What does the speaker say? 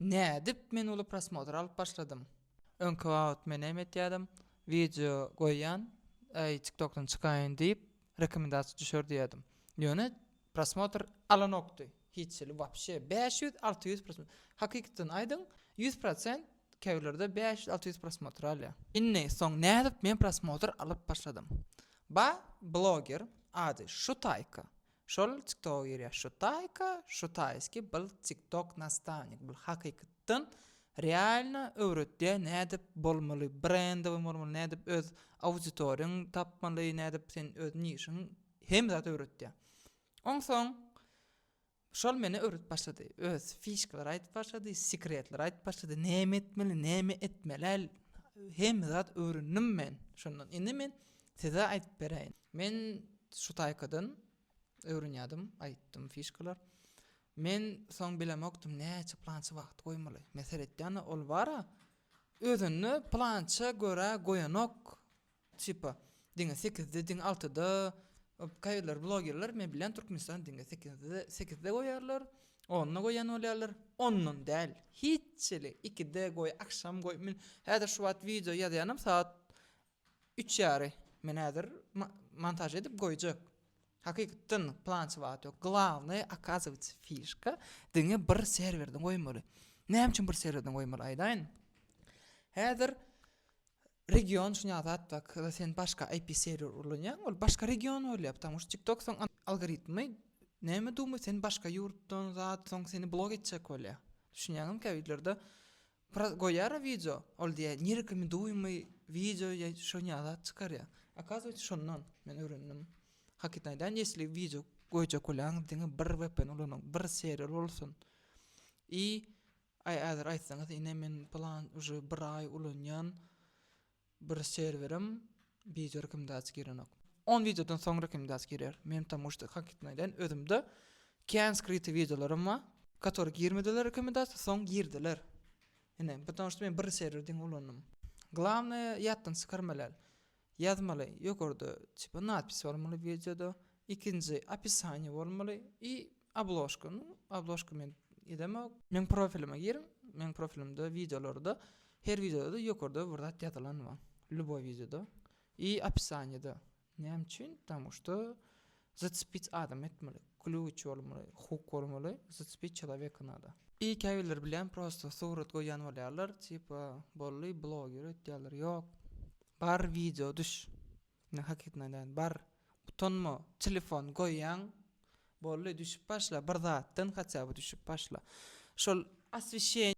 Nädip men ulu prosmotr alyp başladym. Öňki wagt men näme etýärdim? Video goýan, TikTokdan çykaýyn diýip rekomendasiýa düşür diýerdim. Ýöne prosmotr alanokdy. Hiçli wapşe 500-600 prosmotr. Hakykatdan aýdyň 100% käwlerde 500-600 prosmotr alýar. Inni soň nädip men prosmotr alyp başladym. Ba bloger ady Şutayka. Şol TikTok ýerä Şutayka, Şutayski bil TikTok nastavnik. Bil hakykatdan realna öwretýär nädip bolmaly, brend bolmaly, nädip öz auditoriýaň tapmaly, nädip sen öz nişiň hem zat öwretýär. Oňsoň şol meni öwretip başlady. Öz fişkalar aýdyp başlady, sekretler aýdyp başlady. Näme etmeli, näme etmelel hem zat öwrendim men. Şondan indi men size aýdyp bereýin. Men Şutaykadan öwrenýärdim, aýtdym fişkalar. Men soň bilemokdym näçe plança wagt goýmaly. Mesele etýän ol bara özüni plança görä goýanok tipa diňe 8-de, diňe 6-da kaýlar blogerler men bilen Türkmenistan diňe 8-de goýarlar, 10-na goýan bolýarlar, 10-nun däl. Hiççili 2-de goý, akşam goý. Men häzir şu wagt video ýazýanym saat 3:30. Men häzir montaj edip goýjak. Hakykatdan plança wagt ýok. Главное, оказывается, фишка diňe bir serwerden goýmaly. Näme üçin bir serwerden goýmaly aýdaýyn? Häzir region şuňa zatdak, sen başga IP serwer ulanýan, ol başga region bolýar. Потому что TikTok soň algoritmy näme dumy sen başga ýurtdan zat soň seni blog etjek bolýar. Düşünýäňim käwilerde goýar video, ol diýär, "Ni rekomenduýmy video şuňa zat çykarýar." Оказывается, şondan men öwrendim. Hakykatdan ýesli video goýjak bolan diňe bir VPN ulanyň, bir serwer bolsun. Häzir aýtsaňyz, ine men plan уже bir aý ulanýan bir serwerim video rekomendasiýa girenok. 10 videodan soň rekomendasiýa girer. Men потому что hakykatdan özümde kän skryty videolaryň bar, который girmediler rekomendasiýa, soň girdiler. Ine, потому что men bir serwerden ulandım. Главное, ýatdan çykarmalar. Yazmaly, ýokarda tipa natpis bolmaly videoda, ikinji описание bolmaly и обложка. Обложка men edemek. Men profilime girin. Men profilimde videolarda her videoda ýokarda bir zat ýazylan bar. Любой videoda и описаниеда. Näme üçin? Потому что zацепить adam etmeli. Ключ bolmaly, hook bolmaly, zацепить человека надо. И käwiller bilen просто surat goýan bolýarlar, tipa bolly bloger etýärler. Ýok. Bar video düş. Ne hakykatdan bar utanma telefon goýan bolly düşüp başla bir zatdan haçaby düşüp başla. Şol освещение